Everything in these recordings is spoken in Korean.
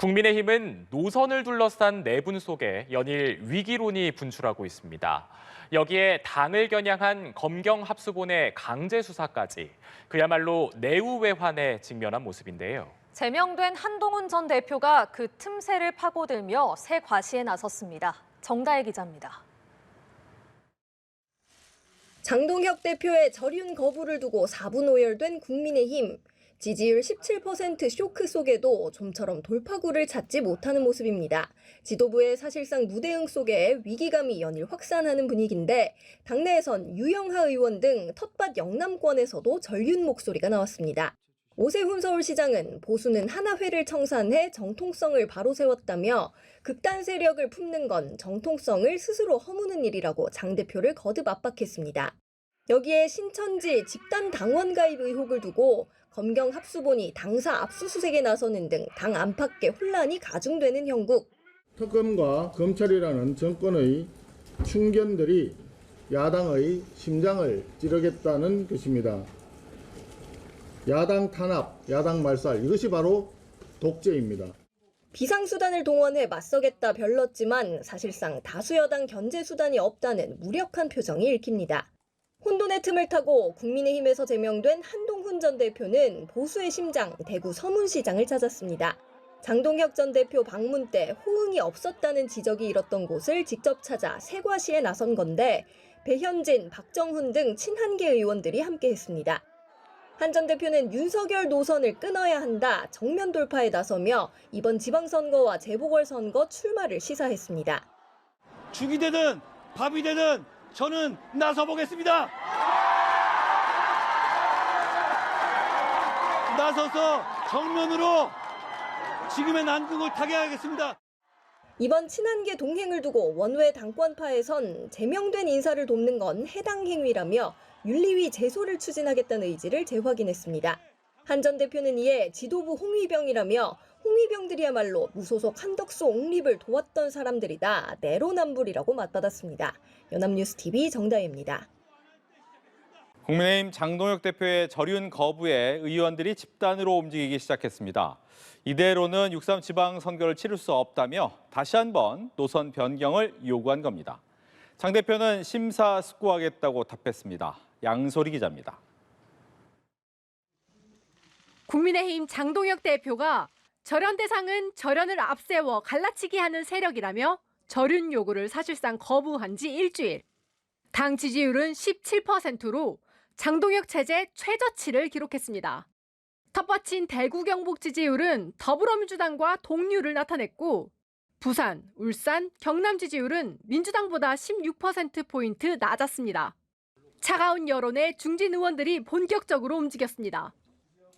국민의힘은 노선을 둘러싼 내분 속에 연일 위기론이 분출하고 있습니다. 여기에 당을 겨냥한 검경합수본의 강제 수사까지 그야말로 내우외환에 직면한 모습인데요. 제명된 한동훈 전 대표가 그 틈새를 파고들며 새 과시에 나섰습니다. 정다혜 기자입니다. 장동혁 대표의 절윤 거부를 두고 4분 오열된 국민의힘. 지지율 17% 쇼크 속에도 좀처럼 돌파구를 찾지 못하는 모습입니다. 지도부의 사실상 무대응 속에 위기감이 연일 확산하는 분위기인데 당내에선 유영하 의원 등 텃밭 영남권에서도 절윤 목소리가 나왔습니다. 오세훈 서울시장은 보수는 하나회를 청산해 정통성을 바로 세웠다며 극단 세력을 품는 건 정통성을 스스로 허무는 일이라고 장 대표를 거듭 압박했습니다. 여기에 신천지 집단 당원 가입 의혹을 두고 검경합수본이 당사 압수수색에 나서는 등 당 안팎의 혼란이 가중되는 형국. 특검과 검찰이라는 정권의 충견들이 야당의 심장을 찌르겠다는 것입니다. 야당 탄압, 야당 말살, 이것이 바로 독재입니다. 비상수단을 동원해 맞서겠다 별렀지만 사실상 다수여당 견제 수단이 없다는 무력한 표정이 읽힙니다. 혼돈의 틈을 타고 국민의힘에서 제명된 한동훈 전 대표는 보수의 심장 대구 서문시장을 찾았습니다. 장동혁 전 대표 방문 때 호응이 없었다는 지적이 일었던 곳을 직접 찾아 새 과시에 나선 건데 배현진, 박정훈 등 친한계 의원들이 함께했습니다. 한 전 대표는 윤석열 노선을 끊어야 한다 정면 돌파에 나서며 이번 지방선거와 재보궐선거 출마를 시사했습니다. 죽이 되든 밥이 되든 저는 나서보겠습니다. 나서서 정면으로 지금의 난국을 타개하겠습니다. 이번 친한계 동행을 두고 원외 당권파에선 제명된 인사를 돕는 건 해당 행위라며 윤리위 제소를 추진하겠다는 의지를 재확인했습니다. 한 전 대표는 이에 지도부 홍위병이라며 홍위병들이야말로 무소속 한덕수 옹립을 도왔던 사람들이다. 내로남불이라고 맞받았습니다. 연합뉴스TV 정다혜입니다. 국민의힘 장동혁 대표의 절윤 거부에 의원들이 집단으로 움직이기 시작했습니다. 이대로는 6.3 지방선거를 치를 수 없다며 다시 한번 노선 변경을 요구한 겁니다. 장 대표는 심사숙고하겠다고 답했습니다. 양소리 기자입니다. 국민의힘 장동혁 대표가 절연 대상은 절연을 앞세워 갈라치기 하는 세력이라며 절윤 요구를 사실상 거부한 지 일주일. 당 지지율은 17%로 장동혁 체제 최저치를 기록했습니다. 텃밭인 대구 경북 지지율은 더불어민주당과 동률을 나타냈고 부산, 울산, 경남 지지율은 민주당보다 16%포인트 낮았습니다. 차가운 여론에 중진 의원들이 본격적으로 움직였습니다.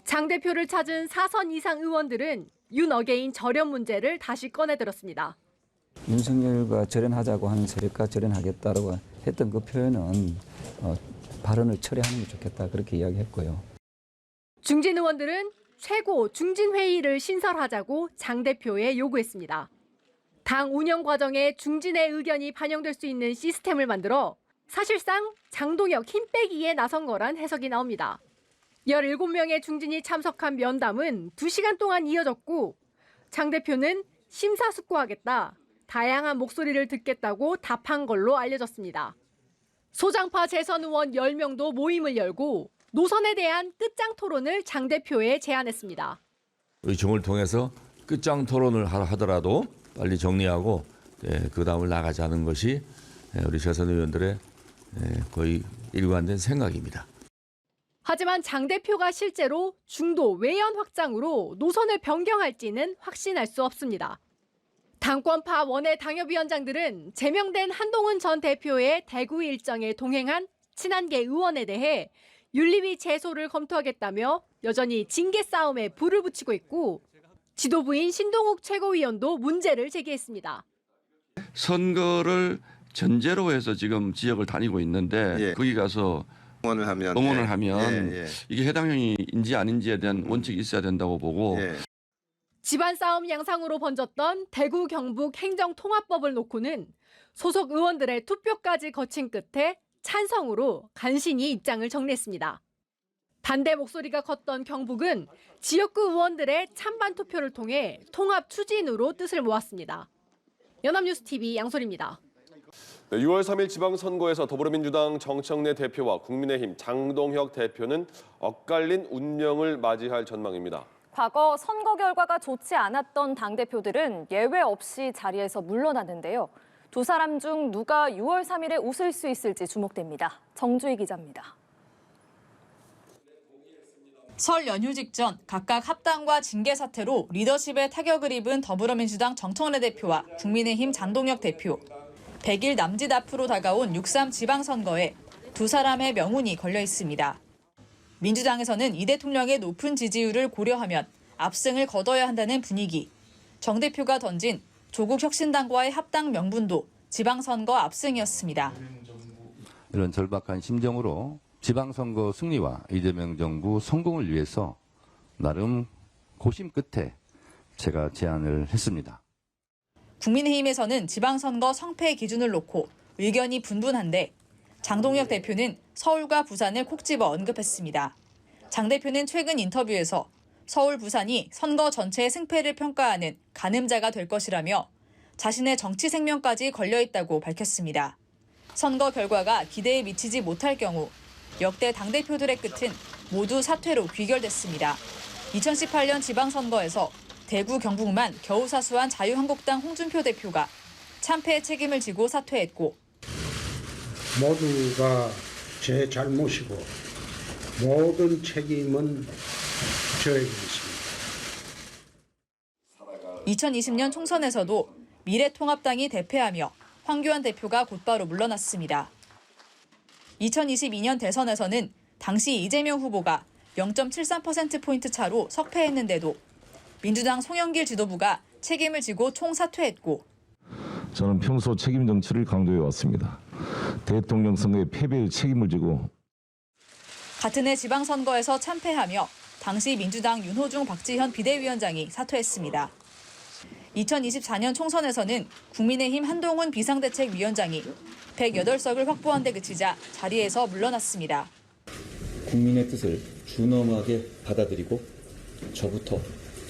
장 대표를 찾은 4선 이상 의원들은 윤어게인 절연 문제를 다시 꺼내들었습니다. 윤석열과 절연하자고 하는 세력과 절연하겠다라고 했던 그 표현은 발언을 처리하는 게 좋겠다 그렇게 이야기했고요. 중진 의원들은 최고 중진회의를 신설하자고 장 대표에 요구했습니다. 당 운영 과정에 중진의 의견이 반영될 수 있는 시스템을 만들어 사실상 장동혁 힘 빼기에 나선 거란 해석이 나옵니다. 17명의 중진이 참석한 면담은 2시간 동안 이어졌고 장 대표는 심사숙고하겠다, 다양한 목소리를 듣겠다고 답한 걸로 알려졌습니다. 소장파 재선 의원 10명도 모임을 열고 노선에 대한 끝장 토론을 장 대표에 제안했습니다. 의총을 통해서 끝장 토론을 하더라도 빨리 정리하고 그 다음을 나가자는 것이 우리 재선 의원들의 거의 일관된 생각입니다. 하지만 장 대표가 실제로 중도 외연 확장으로 노선을 변경할지는 확신할 수 없습니다. 당권파 원외 당협위원장들은 제명된 한동훈 전 대표의 대구 일정에 동행한 친한계 의원에 대해 윤리위 제소를 검토하겠다며 여전히 징계 싸움에 불을 붙이고 있고 지도부인 신동욱 최고위원도 문제를 제기했습니다. 선거를 전제로 해서 지금 지역을 다니고 있는데 거기 가서 응원을 하면 이게 해당형인지 아닌지에 대한 원칙이 있어야 된다고 보고 집안 싸움 양상으로 번졌던 대구 경북 행정통합법을 놓고는 소속 의원들의 투표까지 거친 끝에 찬성으로 간신히 입장을 정리했습니다. 반대 목소리가 컸던 경북은 지역구 의원들의 찬반 투표를 통해 통합 추진으로 뜻을 모았습니다. 연합뉴스 TV 양솔입니다. 6월 3일 지방선거에서 더불어민주당 정청래 대표와 국민의힘 장동혁 대표는 엇갈린 운명을 맞이할 전망입니다. 과거 선거 결과가 좋지 않았던 당대표들은 예외 없이 자리에서 물러났는데요. 두 사람 중 누가 6월 3일에 웃을 수 있을지 주목됩니다. 정주희 기자입니다. 설 연휴 직전 각각 합당과 징계 사태로 리더십에 타격을 입은 더불어민주당 정청래 대표와 국민의힘 장동혁 대표. 100일 남짓 앞으로 다가온 6.3 지방선거에 두 사람의 명운이 걸려 있습니다. 민주당에서는 이 대통령의 높은 지지율을 고려하면 압승을 거둬야 한다는 분위기. 정 대표가 던진 조국 혁신당과의 합당 명분도 지방선거 압승이었습니다. 이런 절박한 심정으로 지방선거 승리와 이재명 정부 성공을 위해서 나름 고심 끝에 제가 제안을 했습니다. 국민의힘에서는 지방선거 성패 기준을 놓고 의견이 분분한데 장동혁 대표는 서울과 부산을 콕 집어 언급했습니다. 장 대표는 최근 인터뷰에서 서울, 부산이 선거 전체의 승패를 평가하는 가늠자가 될 것이라며 자신의 정치 생명까지 걸려있다고 밝혔습니다. 선거 결과가 기대에 미치지 못할 경우 역대 당대표들의 끝은 모두 사퇴로 귀결됐습니다. 2018년 지방선거에서 대구, 경북만 겨우 사수한 자유한국당 홍준표 대표가 참패의 책임을 지고 사퇴했고 모두가 제 잘못이고 모든 책임은 저에게 있습니다. 2020년 총선에서도 미래통합당이 대패하며 황교안 대표가 곧바로 물러났습니다. 2022년 대선에서는 당시 이재명 후보가 0.73%포인트 차로 석패했는데도 민주당 송영길 지도부가 책임을 지고 총사퇴했고 저는 평소 책임 정치를 강조해 왔습니다. 대통령 선거의 패배의 책임을 지고 같은 해 지방선거에서 참패하며 당시 민주당 윤호중 박지현 비대위원장이 사퇴했습니다. 2024년 총선에서는 국민의힘 한동훈 비상대책위원장이 108석을 확보한 데 그치자 자리에서 물러났습니다. 국민의 뜻을 준엄하게 받아들이고 저부터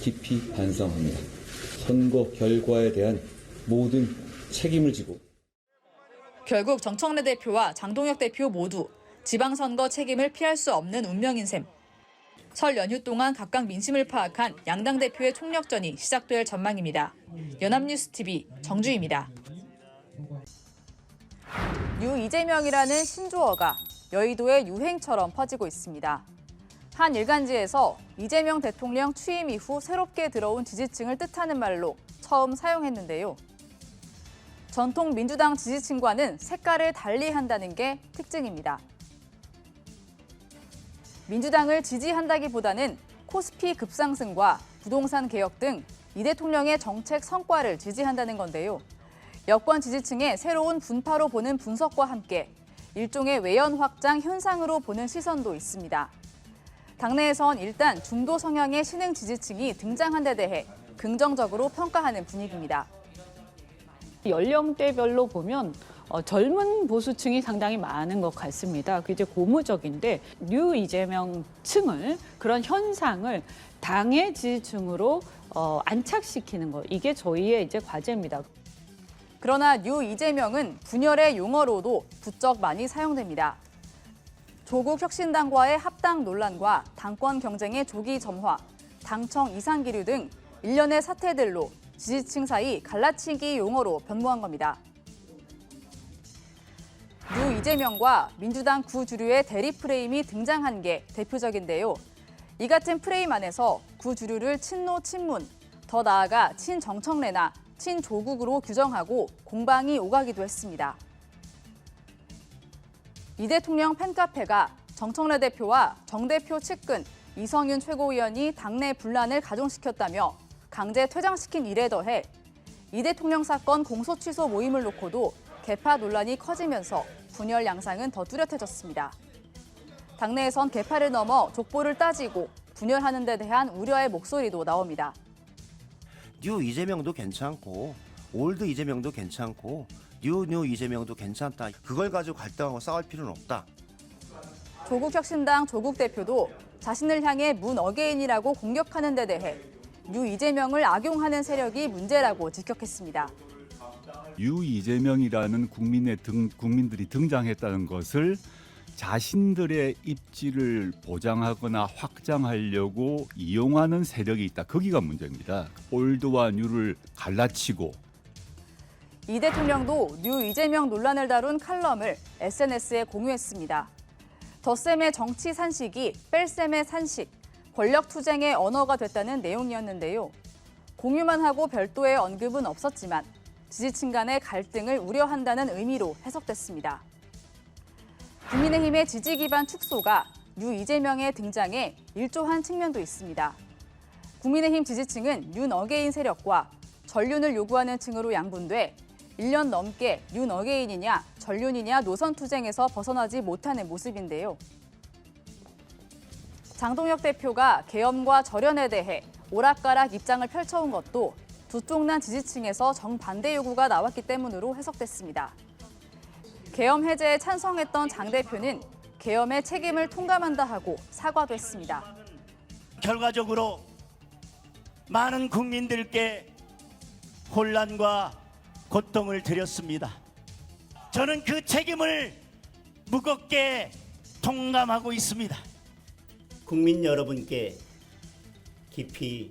깊이 반성합니다. 선거 결과에 대한 모든 책임을 지고 결국 정청래 대표와 장동혁 대표 모두 지방선거 책임을 피할 수 없는 운명인 셈. 설 연휴 동안 각각 민심을 파악한 양당 대표의 총력전이 시작될 전망입니다. 연합뉴스 TV 정주희입니다. 뉴 이재명이라는 신조어가 여의도의 유행처럼 퍼지고 있습니다. 한 일간지에서 이재명 대통령 취임 이후 새롭게 들어온 지지층을 뜻하는 말로 처음 사용했는데요. 전통 민주당 지지층과는 색깔을 달리한다는 게 특징입니다. 민주당을 지지한다기보다는 코스피 급상승과 부동산 개혁 등 이 대통령의 정책 성과를 지지한다는 건데요. 여권 지지층의 새로운 분파로 보는 분석과 함께 일종의 외연 확장 현상으로 보는 시선도 있습니다. 당내에선 일단 중도 성향의 신흥 지지층이 등장한 데 대해 긍정적으로 평가하는 분위기입니다. 연령대별로 보면 젊은 보수층이 상당히 많은 것 같습니다. 그게 이제 고무적인데 뉴 이재명 층을 그런 현상을 당의 지지층으로 안착시키는 것, 이게 저희의 이제 과제입니다. 그러나 뉴 이재명은 분열의 용어로도 부쩍 많이 사용됩니다. 조국 혁신당과의 합당 논란과 당권 경쟁의 조기 점화, 당청 이상 기류 등 일련의 사태들로 지지층 사이 갈라치기 용어로 변모한 겁니다. 뉴 이재명과 민주당 구주류의 대립 프레임이 등장한 게 대표적인데요. 이 같은 프레임 안에서 구주류를 친노 친문, 더 나아가 친정청래나 친조국으로 규정하고 공방이 오가기도 했습니다. 이 대통령 팬카페가 정청래 대표와 정 대표 측근 이성윤 최고위원이 당내 분란을 가중시켰다며 강제 퇴장시킨 일에 더해 이 대통령 사건 공소 취소 모임을 놓고도 개파 논란이 커지면서 분열 양상은 더 뚜렷해졌습니다. 당내에선 개파를 넘어 족보를 따지고 분열하는 데 대한 우려의 목소리도 나옵니다. 뉴 이재명도 괜찮고 올드 이재명도 괜찮고 뉴 이재명도 괜찮다. 그걸 가지고 갈등하고 싸울 필요는 없다. 조국혁신당 조국 대표도 자신을 향해 문 어게인이라고 공격하는 데 대해 유 이재명을 악용하는 세력이 문제라고 직격했습니다. 유 이재명이라는 국민들이 등장했다는 것을 자신들의 입지를 보장하거나 확장하려고 이용하는 세력이 있다. 거기가 문제입니다. 올드와 뉴를 갈라치고. 이 대통령도 유 이재명 논란을 다룬 칼럼을 SNS에 공유했습니다. 덧셈의 정치 산식이 뺄셈의 산식, 권력투쟁의 언어가 됐다는 내용이었는데요. 공유만 하고 별도의 언급은 없었지만 지지층 간의 갈등을 우려한다는 의미로 해석됐습니다. 국민의힘의 지지 기반 축소가 유 이재명의 등장에 일조한 측면도 있습니다. 국민의힘 지지층은 윤 어게인 세력과 전륜을 요구하는 층으로 양분돼 1년 넘게 윤 어게인이냐 전륜이냐 노선 투쟁에서 벗어나지 못하는 모습인데요. 장동혁 대표가 계엄과 절연에 대해 오락가락 입장을 펼쳐온 것도 두 쪽난 지지층에서 정반대 요구가 나왔기 때문으로 해석됐습니다. 계엄 해제에 찬성했던 장 대표는 계엄의 책임을 통감한다 하고 사과도 했습니다. 결과적으로 많은 국민들께 혼란과 고통을 드렸습니다. 저는 그 책임을 무겁게 통감하고 있습니다. 국민 여러분께 깊이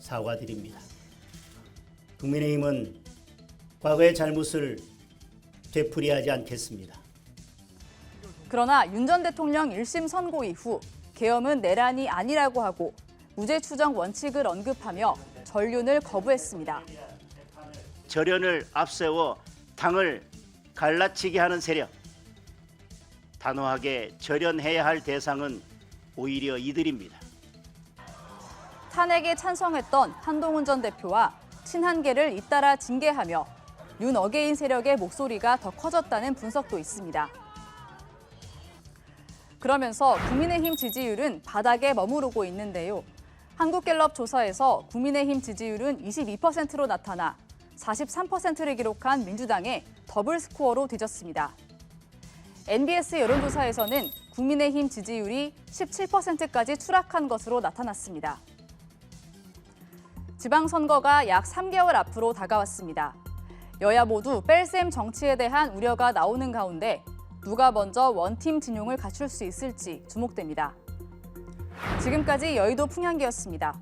사과드립니다. 국민의힘은 과거의 잘못을 되풀이하지 않겠습니다. 그러나 윤 전 대통령 1심 선고 이후 계엄은 내란이 아니라고 하고 무죄 추정 원칙을 언급하며 전륜을 거부했습니다. 절연을 앞세워 당을 갈라치게 하는 세력. 단호하게 절연해야 할 대상은 오히려 이들입니다. 탄핵에 찬성했던 한동훈 전 대표와 친한계를 잇따라 징계하며 윤 어게인 세력의 목소리가 더 커졌다는 분석도 있습니다. 그러면서 국민의힘 지지율은 바닥에 머무르고 있는데요. 한국갤럽 조사에서 국민의힘 지지율은 22%로 나타나 43%를 기록한 민주당에 더블 스코어로 뒤졌습니다. NBS 여론조사에서는 국민의힘 지지율이 17%까지 추락한 것으로 나타났습니다. 지방선거가 약 3개월 앞으로 다가왔습니다. 여야 모두 뺄셈 정치에 대한 우려가 나오는 가운데 누가 먼저 원팀 진용을 갖출 수 있을지 주목됩니다. 지금까지 여의도 풍향기였습니다.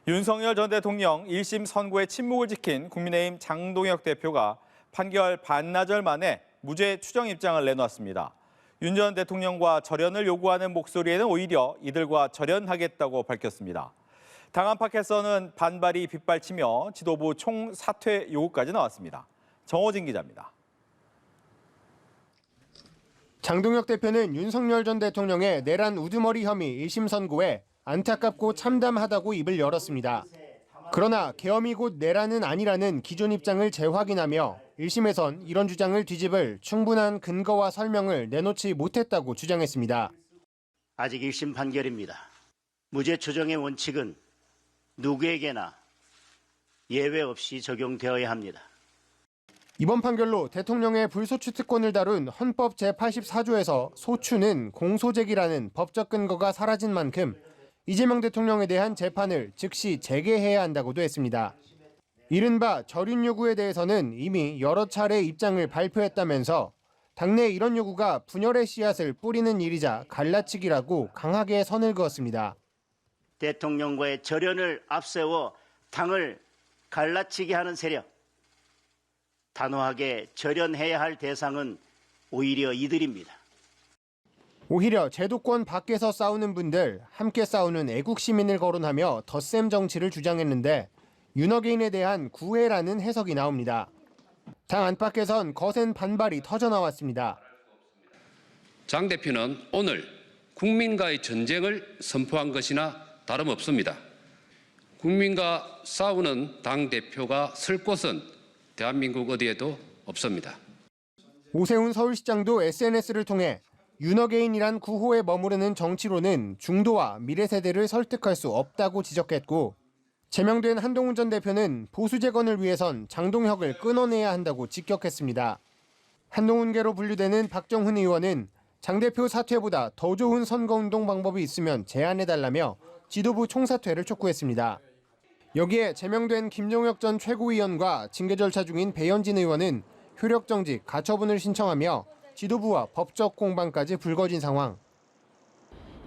윤석열 전 대통령 1심 선고의 침묵을 지킨 국민의힘 장동혁 대표가 판결 반나절 만에 무죄 추정 입장을 내놓았습니다. 윤 전 대통령과 절연을 요구하는 목소리에는 오히려 이들과 절연하겠다고 밝혔습니다. 당 안팎에서는 반발이 빗발치며 지도부 총사퇴 요구까지 나왔습니다. 정호진 기자입니다. 장동혁 대표는 윤석열 전 대통령의 내란 우두머리 혐의 1심 선고에 안타깝고 참담하다고 입을 열었습니다. 그러나 계엄이 곧 내란은 아니라는 기존 입장을 재확인하며 1심에선 이런 주장을 뒤집을 충분한 근거와 설명을 내놓지 못했다고 주장했습니다. 아직 1심 판결입니다. 무죄 추정의 원칙은 누구에게나 예외 없이 적용되어야 합니다. 이번 판결로 대통령의 불소추 특권을 다룬 헌법 제84조에서 소추는 공소제기라는 법적 근거가 사라진 만큼 이재명 대통령에 대한 재판을 즉시 재개해야 한다고도 했습니다. 이른바 절윤 요구에 대해서는 이미 여러 차례 입장을 발표했다면서 당내 이런 요구가 분열의 씨앗을 뿌리는 일이자 갈라치기라고 강하게 선을 그었습니다. 대통령과의 절연을 앞세워 당을 갈라치게 하는 세력. 단호하게 절연해야 할 대상은 오히려 이들입니다. 오히려 제도권 밖에서 싸우는 분들, 함께 싸우는 애국 시민을 거론하며 덧셈 정치를 주장했는데 윤어게인에 대한 구애라는 해석이 나옵니다. 당 안팎에선 거센 반발이 터져나왔습니다. 장 대표는 오늘 국민과의 전쟁을 선포한 것이나 다름없습니다. 국민과 싸우는 당 대표가 설 곳은 대한민국 어디에도 없습니다. 오세훈 서울시장도 SNS를 통해 윤어게인이란 구호에 머무르는 정치로는 중도와 미래 세대를 설득할 수 없다고 지적했고 제명된 한동훈 전 대표는 보수 재건을 위해선 장동혁을 끊어내야 한다고 직격했습니다. 한동훈계로 분류되는 박정훈 의원은 장 대표 사퇴보다 더 좋은 선거운동 방법이 있으면 제안해달라며 지도부 총사퇴를 촉구했습니다. 여기에 제명된 김종혁 전 최고위원과 징계 절차 중인 배현진 의원은 효력정직, 가처분을 신청하며 지도부와 법적 공방까지 불거진 상황.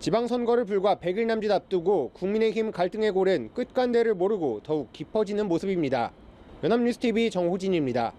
지방선거를 불과 100일 남짓 앞두고 국민의힘 갈등의 골은 끝간대를 모르고 더욱 깊어지는 모습입니다. 연합뉴스TV 정호진입니다.